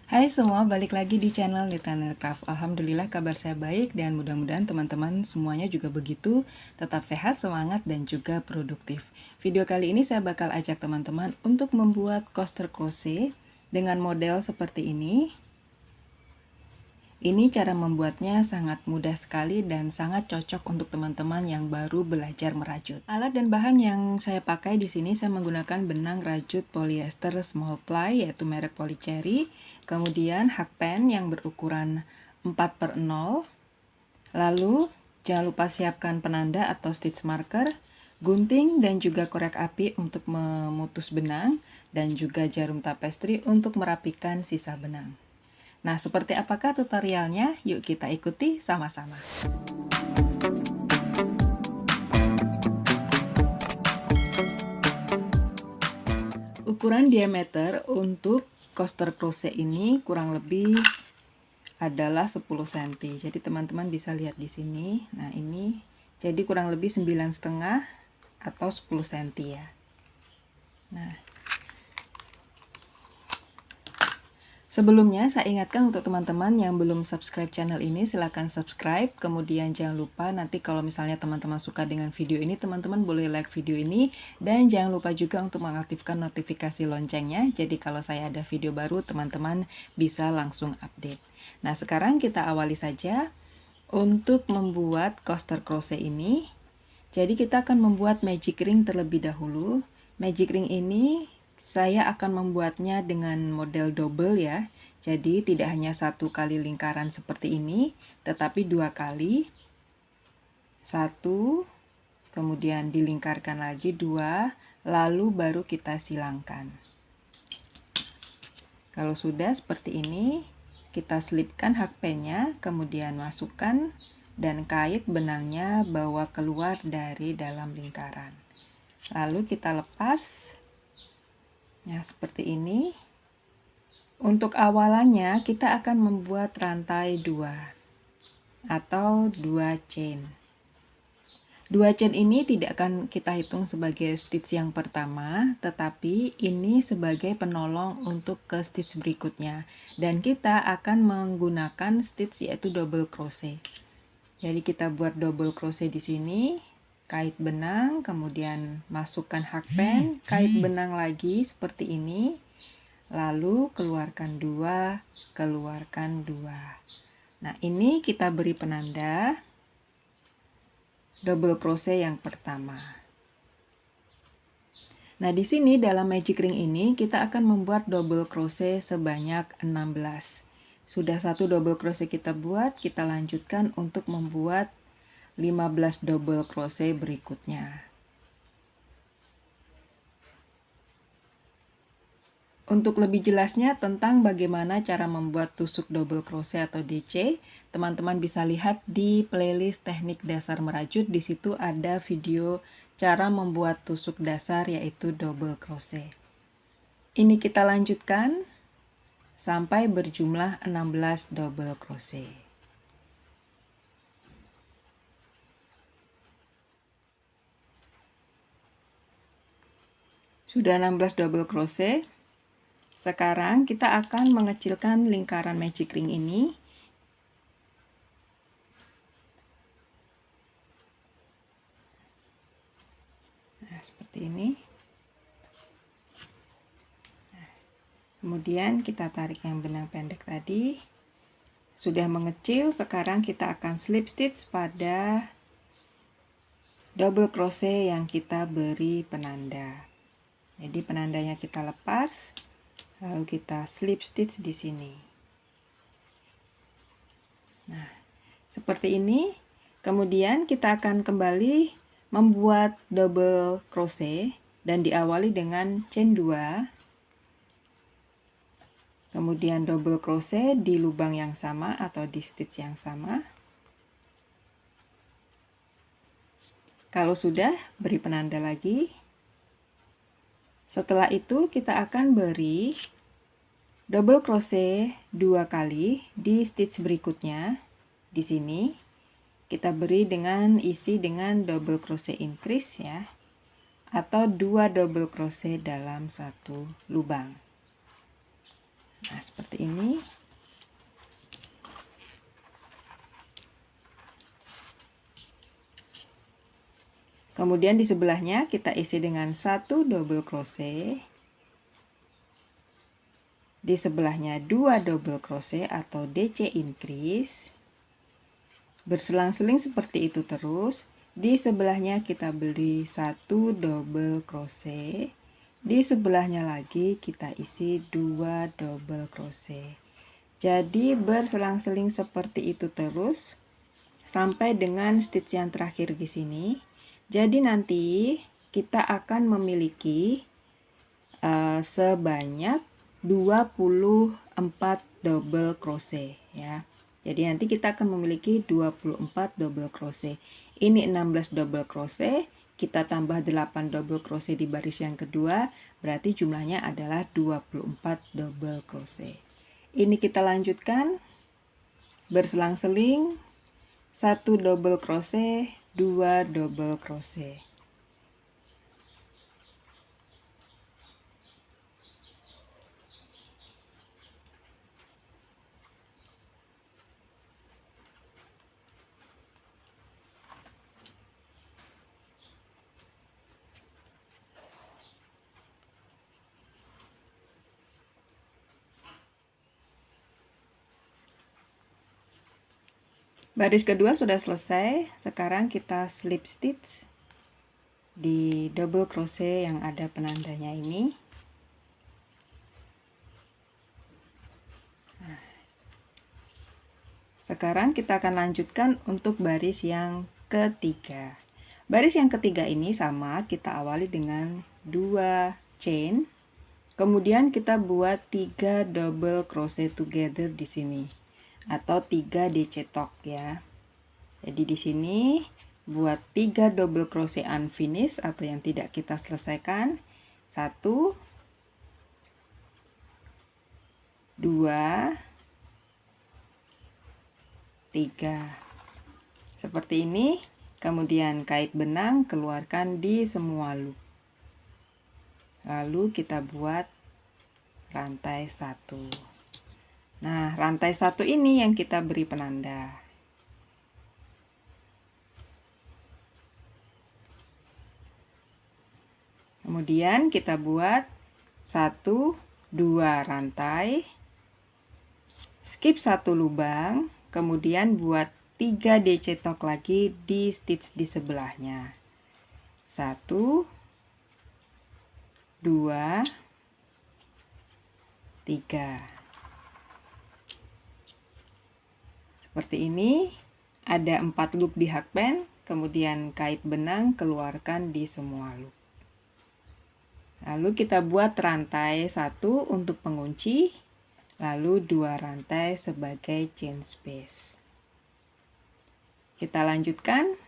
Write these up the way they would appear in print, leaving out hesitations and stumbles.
Hai semua, balik lagi di channel Little Craft. Alhamdulillah kabar saya baik dan mudah-mudahan teman-teman semuanya juga begitu. Tetap sehat, semangat, dan juga produktif. Video kali ini saya bakal ajak teman-teman untuk membuat coaster crochet dengan model seperti ini. Ini cara membuatnya sangat mudah sekali dan sangat cocok untuk teman-teman yang baru belajar merajut. Alat dan bahan yang saya pakai di sini saya menggunakan benang rajut polyester small ply yaitu merek Polycherry, kemudian hakpen yang berukuran 4/0. Lalu jangan lupa siapkan penanda atau stitch marker, gunting dan juga korek api untuk memutus benang dan juga jarum tapestry untuk merapikan sisa benang. Nah, seperti apakah tutorialnya? Yuk kita ikuti sama-sama. Ukuran diameter untuk coaster crochet ini kurang lebih adalah 10 cm. Jadi teman-teman bisa lihat di sini. Nah, ini jadi kurang lebih 9,5 atau 10 cm ya. Nah, sebelumnya saya ingatkan untuk teman-teman yang belum subscribe channel ini, silahkan subscribe. Kemudian jangan lupa nanti kalau misalnya teman-teman suka dengan video ini, teman-teman boleh like video ini. Dan jangan lupa juga untuk mengaktifkan notifikasi loncengnya. Jadi kalau saya ada video baru, teman-teman bisa langsung update. Nah, sekarang kita awali saja untuk membuat coaster crochet ini. Jadi kita akan membuat magic ring terlebih dahulu. Magic ring ini saya akan membuatnya dengan model double ya. Jadi tidak hanya satu kali lingkaran seperti ini, tetapi 2 kali. 1, kemudian dilingkarkan lagi 2, lalu baru kita silangkan. Kalau sudah seperti ini, kita selipkan hakpennya, kemudian masukkan dan kait benangnya bawa keluar dari dalam lingkaran. Lalu kita lepas. Nah, seperti ini. Untuk awalannya kita akan membuat rantai 2 atau 2 chain. 2 chain ini tidak akan kita hitung sebagai stitch yang pertama, tetapi ini sebagai penolong untuk ke stitch berikutnya. Dan kita akan menggunakan stitch yaitu double crochet. Jadi kita buat double crochet di sini. Kait benang, kemudian masukkan hakpen, kait benang lagi seperti ini, lalu keluarkan 2, keluarkan 2. Nah, ini kita beri penanda double crochet yang pertama. Nah, di sini dalam magic ring ini kita akan membuat double crochet sebanyak 16. Sudah satu double crochet kita buat, kita lanjutkan untuk membuat 15 double crochet berikutnya. Untuk lebih jelasnya tentang bagaimana cara membuat tusuk double crochet atau DC, teman-teman bisa lihat di playlist teknik dasar merajut. Di situ ada video cara membuat tusuk dasar yaitu double crochet. Ini kita lanjutkan sampai berjumlah 16 double crochet. Sudah 16 double crochet. Sekarang kita akan mengecilkan lingkaran magic ring ini. Nah, seperti ini. Nah, kemudian kita tarik yang benang pendek tadi. Sudah mengecil, sekarang kita akan slip stitch pada double crochet yang kita beri penanda. Jadi penandanya kita lepas, lalu kita slip stitch di sini. Nah, seperti ini. Kemudian kita akan kembali membuat double crochet dan diawali dengan chain 2. Kemudian double crochet di lubang yang sama atau di stitch yang sama. Kalau sudah, beri penanda lagi. Setelah itu kita akan beri double crochet 2 kali di stitch berikutnya. Di sini kita beri dengan isi dengan double crochet increase ya, atau 2 double crochet dalam satu lubang. Nah, seperti ini. Kemudian di sebelahnya kita isi dengan 1 double crochet. Di sebelahnya 2 double crochet atau DC increase. Berselang-seling seperti itu terus. Di sebelahnya kita beri 1 double crochet. Di sebelahnya lagi kita isi 2 double crochet. Jadi berselang-seling seperti itu terus sampai dengan stitch yang terakhir di sini. Jadi nanti kita akan memiliki sebanyak 24 double crochet ya. Jadi nanti kita akan memiliki 24 double crochet. Ini 16 double crochet, kita tambah 8 double crochet di baris yang kedua, berarti jumlahnya adalah 24 double crochet. Ini kita lanjutkan berselang-seling 1 double crochet, 2 double crochet. Baris kedua sudah selesai. Sekarang kita slip stitch di double crochet yang ada penandanya ini. Nah, sekarang kita akan lanjutkan untuk baris yang ketiga. Baris yang ketiga ini sama, kita awali dengan 2 chain. Kemudian kita buat 3 double crochet together di sini. Atau 3 DC top ya. Jadi di sini buat 3 double crochet unfinished atau yang tidak kita selesaikan. 1 2 3. Seperti ini. Kemudian kait benang keluarkan di semua loop. Lalu kita buat rantai 1. Nah, rantai 1 ini yang kita beri penanda. Kemudian kita buat 1, 2 rantai, skip 1 lubang, kemudian buat 3 DC top lagi di stitch di sebelahnya. 1, 2, 3. Seperti ini, ada 4 loop di hakpen, kemudian kait benang keluarkan di semua loop. Lalu kita buat rantai 1 untuk pengunci, lalu 2 rantai sebagai chain space. Kita lanjutkan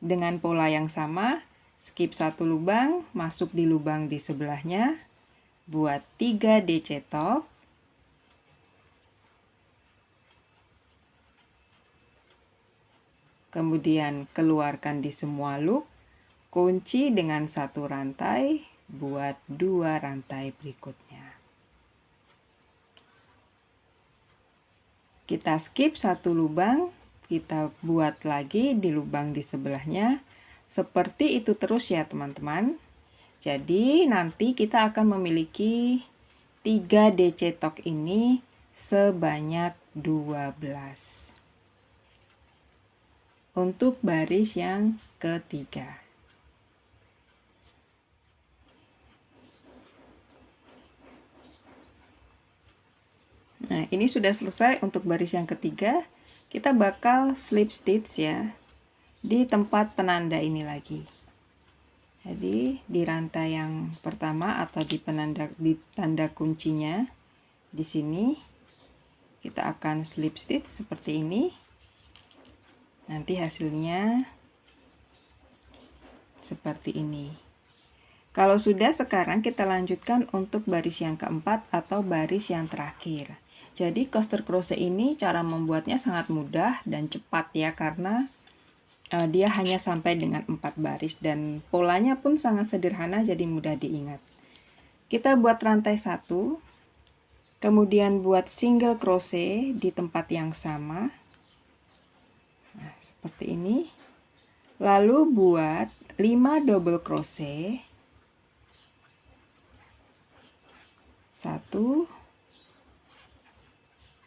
dengan pola yang sama, skip 1 lubang, masuk di lubang di sebelahnya, buat 3 DC top, kemudian keluarkan di semua loop, kunci dengan 1 rantai, buat 2 rantai berikutnya. Kita skip 1 lubang, kita buat lagi di lubang di sebelahnya. Seperti itu terus ya teman-teman. Jadi nanti kita akan memiliki 3 DC top ini sebanyak 12. Untuk baris yang ketiga. Nah, ini sudah selesai untuk baris yang ketiga. Kita bakal slip stitch ya di tempat penanda ini lagi. Jadi di rantai yang pertama atau di tanda kuncinya di sini kita akan slip stitch seperti ini. Nanti hasilnya seperti ini. Kalau sudah, sekarang kita lanjutkan untuk baris yang keempat atau baris yang terakhir. Jadi coaster crochet ini cara membuatnya sangat mudah dan cepat ya, karena dia hanya sampai dengan 4 baris dan polanya pun sangat sederhana, jadi mudah diingat. Kita buat rantai 1, Kemudian buat single crochet di tempat yang sama. Nah, seperti ini. Lalu buat 5 double crochet. 1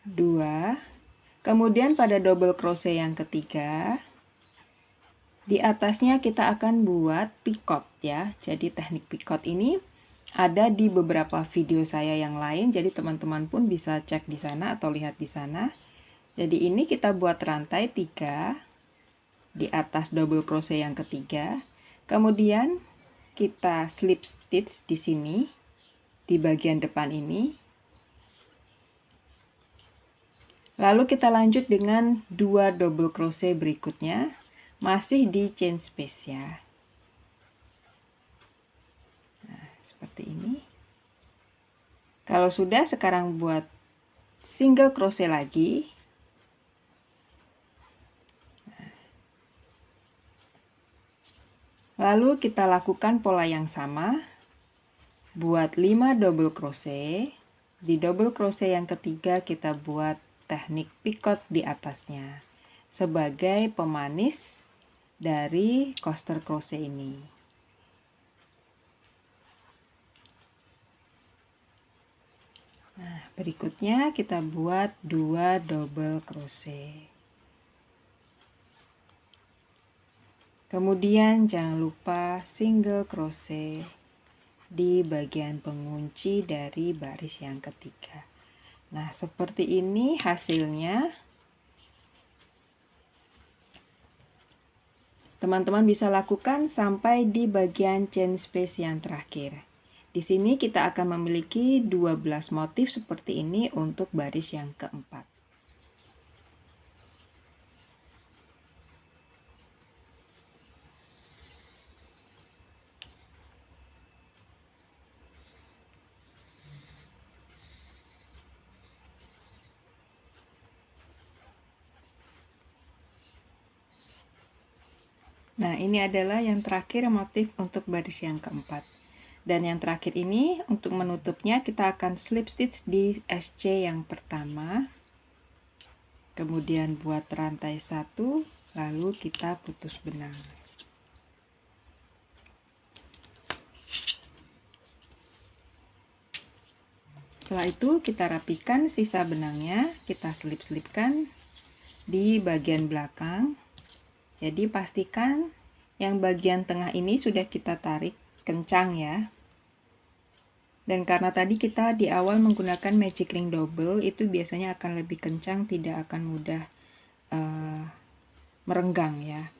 2. Kemudian pada double crochet yang ketiga, di atasnya kita akan buat picot ya. Jadi teknik picot ini ada di beberapa video saya yang lain, jadi teman-teman pun bisa cek di sana atau lihat di sana. Jadi ini kita buat rantai 3 di atas double crochet yang ketiga. Kemudian kita slip stitch di sini di bagian depan ini. Lalu kita lanjut dengan 2 double crochet berikutnya, masih di chain space ya. Seperti ini. Kalau sudah, sekarang buat single crochet lagi. Lalu kita lakukan pola yang sama. Buat 5 double crochet. Di double crochet yang ketiga kita buat teknik picot di atasnya sebagai pemanis dari coaster crochet ini. Nah, berikutnya kita buat 2 double crochet. Kemudian jangan lupa single crochet di bagian pengunci dari baris yang ketiga. Nah, seperti ini hasilnya. Teman-teman bisa lakukan sampai di bagian chain space yang terakhir. Di sini kita akan memiliki 12 motif seperti ini untuk baris yang keempat. Nah, ini adalah yang terakhir motif untuk baris yang keempat. Dan yang terakhir ini, untuk menutupnya kita akan slip stitch di SC yang pertama. Kemudian buat rantai 1, lalu kita putus benang. Setelah itu kita rapikan sisa benangnya, kita selip-selipkan di bagian belakang. Jadi pastikan yang bagian tengah ini sudah kita tarik kencang ya. Dan karena tadi kita di awal menggunakan magic ring double, itu biasanya akan lebih kencang, tidak akan mudah merenggang ya.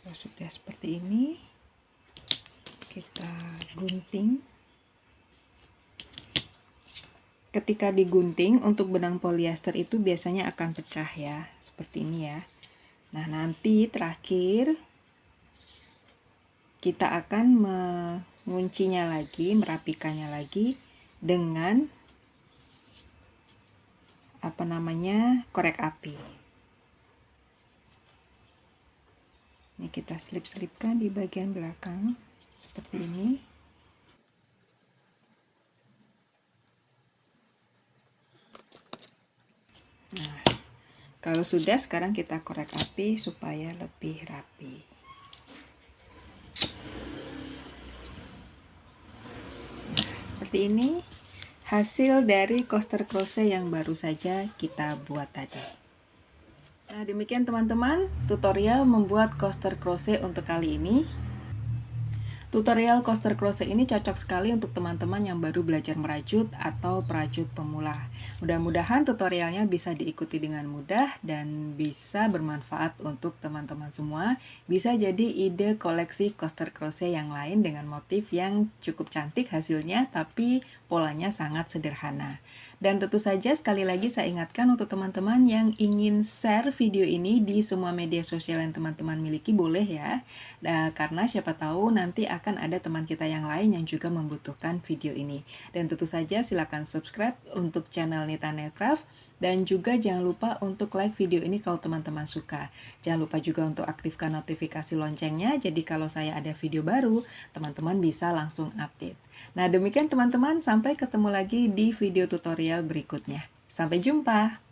Sudah seperti ini, kita gunting. Ketika digunting, untuk benang polyester itu biasanya akan pecah ya, seperti ini ya. Nah, nanti terakhir kita akan menguncinya lagi, merapikannya lagi dengan korek api. Ini kita selip-selipkan di bagian belakang seperti ini. Nah, kalau sudah, sekarang kita korek api supaya lebih rapi. Nah, seperti ini hasil dari coaster crochet yang baru saja kita buat tadi. Nah, demikian teman-teman tutorial membuat coaster crochet untuk kali ini. Tutorial coaster crochet ini cocok sekali untuk teman-teman yang baru belajar merajut atau perajut pemula. Mudah-mudahan tutorialnya bisa diikuti dengan mudah dan bisa bermanfaat untuk teman-teman semua. Bisa jadi ide koleksi coaster crochet yang lain dengan motif yang cukup cantik hasilnya, tapi polanya sangat sederhana. Dan tentu saja sekali lagi saya ingatkan untuk teman-teman yang ingin share video ini di semua media sosial yang teman-teman miliki, boleh ya. Nah, karena siapa tahu nanti akan ada teman kita yang lain yang juga membutuhkan video ini. Dan tentu saja silakan subscribe untuk channel Nita Nailcraft Dan juga jangan lupa untuk like video ini kalau teman-teman suka. Jangan lupa juga untuk aktifkan notifikasi loncengnya, jadi kalau saya ada video baru, teman-teman bisa langsung update. Nah, demikian teman-teman, sampai ketemu lagi di video tutorial berikutnya. Sampai jumpa!